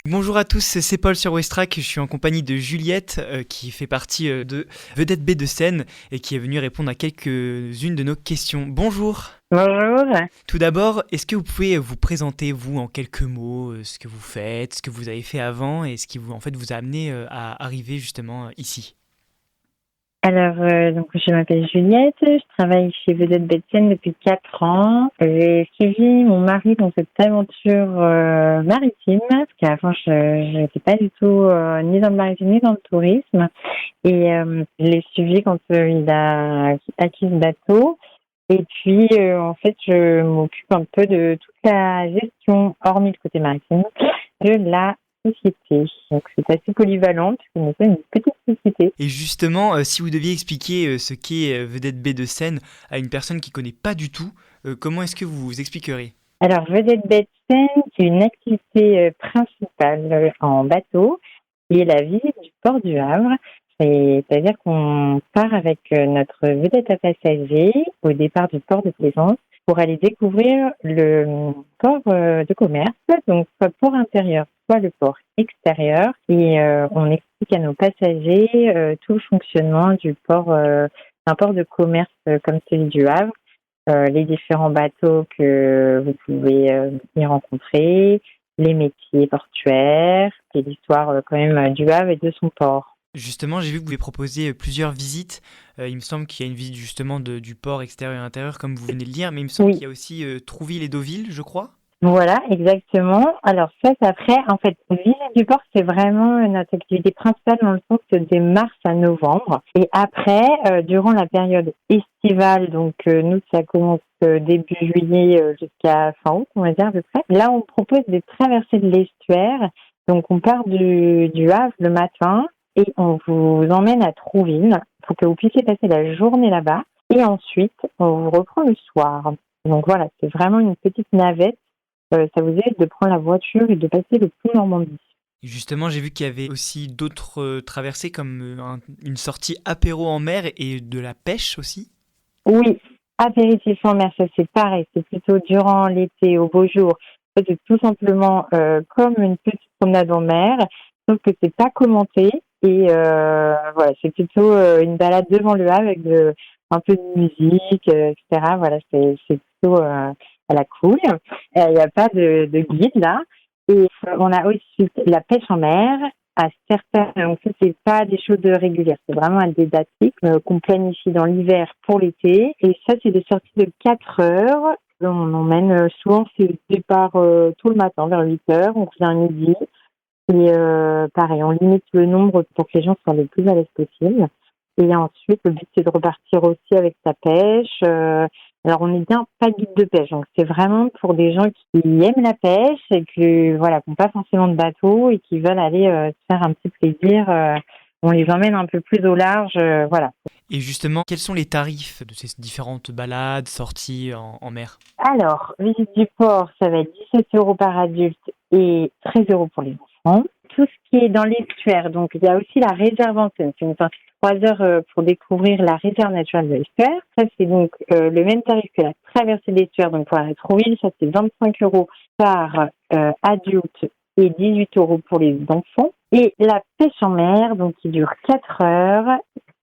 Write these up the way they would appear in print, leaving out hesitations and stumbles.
Bonjour à tous, c'est Paul sur Westrack. Je suis en compagnie de Juliette qui fait partie de Vedette Baie de Seine et qui est venue répondre à quelques-unes de nos questions. Bonjour. Bonjour. Tout d'abord, est-ce que vous pouvez vous présenter, vous, en quelques mots, ce que vous faites, ce que vous avez fait avant et ce qui vous, en fait, vous a amené à arriver justement ici? Donc je m'appelle Juliette, je travaille chez Vedette Betsen depuis 4 ans. J'ai suivi mon mari dans cette aventure maritime, parce qu'avant je n'étais pas du tout ni dans le maritime ni dans le tourisme. Et je l'ai suivi quand il a acquis ce bateau. Et puis en fait je m'occupe un peu de toute la gestion, hormis le côté maritime, de la société. Donc c'est assez polyvalent, puisque nous sommes une petite société. Et justement, si vous deviez expliquer ce qu'est Vedette Baie de Seine à une personne qui ne connaît pas du tout, comment est-ce que vous vous expliqueriez? Alors, Vedette Betsen, c'est une activité principale en bateau qui est la visite du port du Havre. C'est-à-dire qu'on part avec notre vedette à passagers au départ du port de Plaisance pour aller découvrir le port de commerce, donc soit port intérieur, soit le port extérieur. Et on explique à nos passagers tout le fonctionnement du port, d'un port de commerce comme celui du Havre, les différents bateaux que vous pouvez y rencontrer, les métiers portuaires et l'histoire quand même du Havre et de son port. Justement, j'ai vu que vous avez proposé plusieurs visites. Il me semble qu'il y a une visite justement du port extérieur et intérieur, comme vous venez de le dire, mais il me semble Oui, qu'il y a aussi Trouville et Deauville, je crois. voilà, exactement. Alors ça, c'est après, en fait, visite du port, c'est vraiment notre activité principale dans le sens que de mars à novembre. Et après, durant la période estivale, donc nous, ça commence début juillet jusqu'à fin août, on va dire à peu près. Là, on propose des traversées de l'estuaire. Donc on part du Havre le matin et on vous emmène à Trouville pour que vous puissiez passer la journée là-bas. Et ensuite, on vous reprend le soir. Donc voilà, c'est vraiment une petite navette. Ça vous aide de prendre la voiture et de passer le pont Normandie. Et justement, j'ai vu qu'il y avait aussi d'autres traversées, comme une sortie apéro en mer et de la pêche aussi. Oui, apéritif en mer, ça c'est pareil. C'est plutôt durant l'été, au beau jour. C'est tout simplement comme une petite promenade en mer, sauf que c'est pas commenté. Et voilà, c'est plutôt une balade devant le Havre avec un peu de musique, etc. Voilà, c'est plutôt à la cool. Il n'y a pas de guide là. Et on a aussi la pêche en mer. À certains, en fait, c'est pas des choses régulières, c'est vraiment à des dates fixes qu'on planifie dans l'hiver pour l'été. Et ça, c'est des sorties de 4 heures. On emmène souvent, c'est le départ tôt le matin, vers 8 heures, on revient à midi. Et pareil, on limite le nombre pour que les gens soient le plus à l'aise possible. Et ensuite, le but, c'est de repartir aussi avec sa pêche. Alors, on est bien pas guide de pêche. Donc, c'est vraiment pour des gens qui aiment la pêche et que, voilà, qui n'ont pas forcément de bateau et qui veulent aller se faire un petit plaisir. On les emmène un peu plus au large. Voilà. Et justement, quels sont les tarifs de ces différentes balades, sorties en mer? Alors, visite du port, ça va être 17 € par adulte et 13 € pour les enfants. Tout ce qui est dans l'estuaire, donc il y a aussi la réserve en scène. C'est une sortie de 3 heures pour découvrir la réserve naturelle de l'estuaire. Ça, c'est donc le même tarif que la traversée de l'estuaire, donc pour la Trouville, ça c'est 25 € par adulte et 18 € pour les enfants. Et la pêche en mer, donc qui dure 4 heures,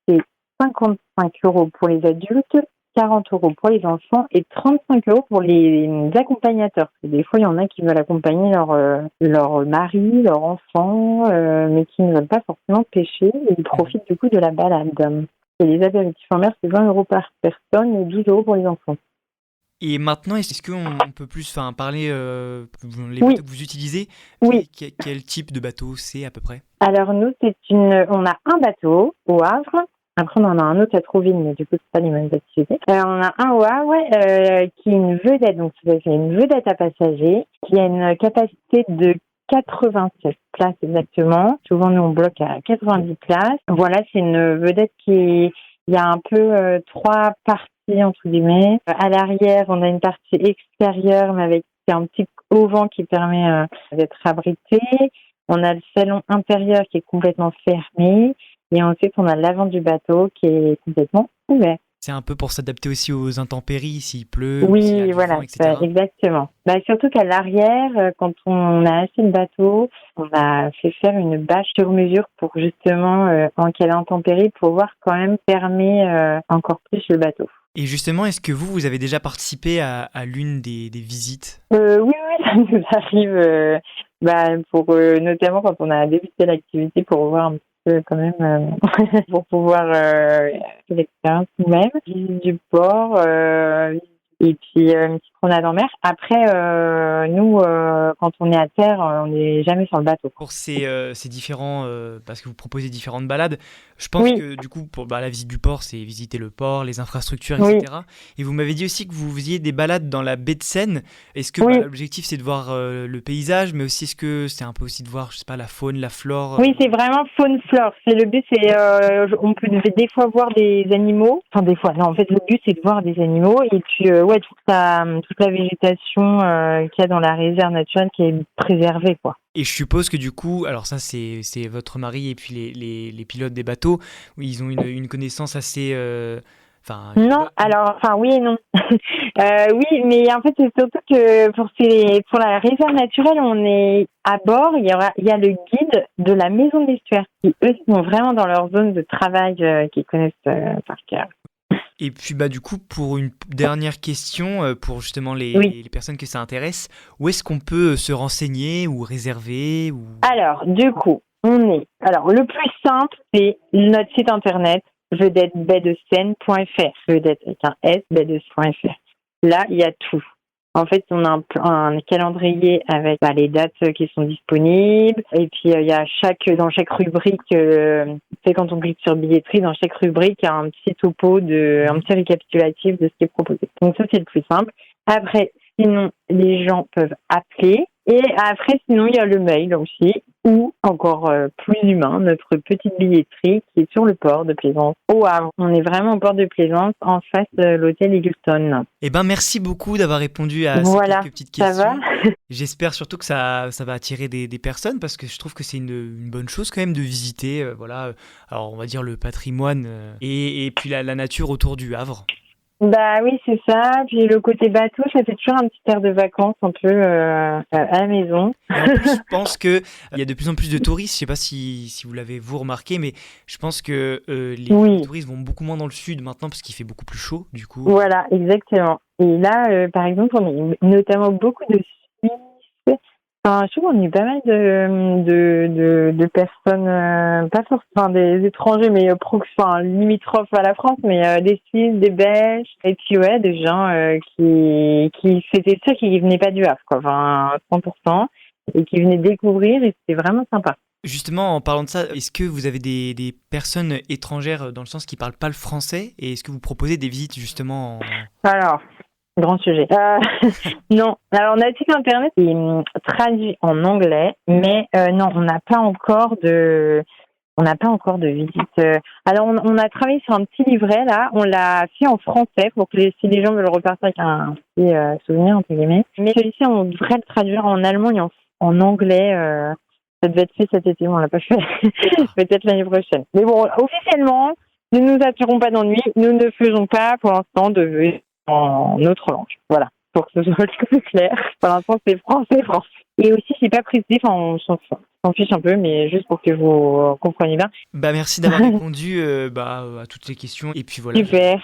c'est 55 € pour les adultes, 40 € pour les enfants et 35 € pour les accompagnateurs. Parce que des fois, il y en a qui veulent accompagner leur mari, leur enfant, mais qui ne veulent pas forcément pêcher et ils Mhm. profitent du coup de la balade. Et les apéritifs en mer, c'est 20 € par personne et 12 € pour les enfants. Et maintenant, est-ce qu'on peut plus parler les Oui, bateaux que vous utilisez? oui. Quel type de bateau c'est à peu près? Alors nous, on a un bateau au Havre. Après, on en a un autre à Trouville, mais du coup, c'est pas les mêmes activités. On a un au Havre qui est une vedette, donc c'est une vedette à passagers, qui a une capacité de 87 places exactement. Souvent, nous, on bloque à 90 places. Voilà, c'est une vedette il y a un peu 3 parties, entre guillemets. À l'arrière, on a une partie extérieure, mais avec un petit auvent qui permet d'être abrité. On a le salon intérieur qui est complètement fermé et ensuite on a l'avant du bateau qui est complètement ouvert. C'est un peu pour s'adapter aussi aux intempéries, s'il pleut, ou s'il y a Oui, du voilà, vent, etc. exactement. Surtout qu'à l'arrière, quand on a acheté le bateau, on a fait faire une bâche sur mesure pour justement, en cas d'intempérie, pouvoir quand même fermer encore plus le bateau. Et justement, est-ce que vous avez déjà participé à l'une des visites? Oui, ça nous arrive, pour notamment quand on a débuté l'activité pour voir un petit peu quand même, pour pouvoir faire l'expérience nous-mêmes. Visite du port, et puis une petite promenade en mer. Après, nous, quand on est à terre, on n'est jamais sur le bateau. Pour ces différents, parce que vous proposez différentes balades, je pense Oui, que du coup, pour la visite du port, c'est visiter le port, les infrastructures, oui, etc. Et vous m'avez dit aussi que vous faisiez des balades dans la baie de Seine. Est-ce que oui. l'objectif c'est de voir le paysage, mais aussi est-ce que c'est un peu aussi de voir, je sais pas, la faune, la flore Oui, c'est vraiment faune-flore. C'est le but, c'est on peut des fois voir des animaux. Enfin des fois, non. En fait, le but c'est de voir des animaux et puis toute la végétation qu'il y a dans la réserve naturelle qui est préservée, quoi. Et je suppose que du coup, alors ça c'est votre mari et puis les pilotes des bateaux, ils ont une connaissance assez, enfin, Non, alors, enfin oui et non. Oui, mais en fait, c'est surtout que pour la réserve naturelle, on est à bord. Il y a le guide de la maison de l'estuaire qui, eux, sont vraiment dans leur zone de travail, qu'ils connaissent par cœur. Et puis du coup, pour une dernière question, pour justement Oui. les personnes que ça intéresse, où est-ce qu'on peut se renseigner ou réserver ou... Alors, du coup, alors, le plus simple, c'est notre site internet, vedettebaie-de-seine.fr. Vedette avec un S, baie-de-seine.fr. Là, il y a tout. En fait, on a un calendrier avec les dates qui sont disponibles. Et puis, il y a dans chaque rubrique, c'est quand on clique sur billetterie, dans chaque rubrique, il y a un petit topo, un petit récapitulatif de ce qui est proposé. Donc ça, c'est le plus simple. Après, sinon, les gens peuvent appeler. Et après, sinon, il y a le mail aussi, ou encore plus humain, notre petite billetterie qui est sur le port de Plaisance, au Havre. On est vraiment au port de Plaisance, en face de l'hôtel Eagleton. Eh ben, merci beaucoup d'avoir répondu à ces Voilà, quelques petites ça va? questions. J'espère surtout que ça va attirer des personnes parce que je trouve que c'est une bonne chose quand même de visiter, alors on va dire le patrimoine et puis la nature autour du Havre. Oui, c'est ça. Puis le côté bateau, ça fait toujours un petit air de vacances un peu à la maison. Et en plus, je pense qu'il y a de plus en plus de touristes. Je ne sais pas si vous l'avez vous remarqué, mais je pense que les Oui, touristes vont beaucoup moins dans le sud maintenant parce qu'il fait beaucoup plus chaud. Du coup, voilà, exactement. Et là, par exemple, on a notamment beaucoup de Suisses. Enfin, je trouve qu'on a eu pas mal de personnes, pas forcément des étrangers, mais limitrophes à la France, mais des Suisses, des Belges, et puis ouais, des gens c'était ceux qui venaient pas du Havre, quoi, enfin 100%, et qui venaient découvrir, et c'était vraiment sympa. justement, en parlant de ça, est-ce que vous avez des personnes étrangères dans le sens qui parlent pas le français et est-ce que vous proposez des visites justement Alors, grand sujet. Non. Alors, notre site internet est traduit en anglais, mais non, on n'a pas encore de visite. Alors, on a travaillé sur un petit livret là. On l'a fait en français pour que si les gens veulent repartir avec un petit souvenir entre guillemets. Mais celui-ci, on devrait le traduire en allemand et en anglais. Ça devait être fait cet été, on l'a pas fait. Peut-être l'année prochaine. Mais bon, officiellement, ne nous attirons pas d'ennui. Nous ne faisons pas pour l'instant de en autre langue. Voilà, pour que ce soit plus clair. Pour l'instant, c'est français, français. Et aussi, c'est pas précisé, on s'en fiche un peu, mais juste pour que vous compreniez bien. Merci d'avoir répondu à toutes les questions et puis voilà. Super.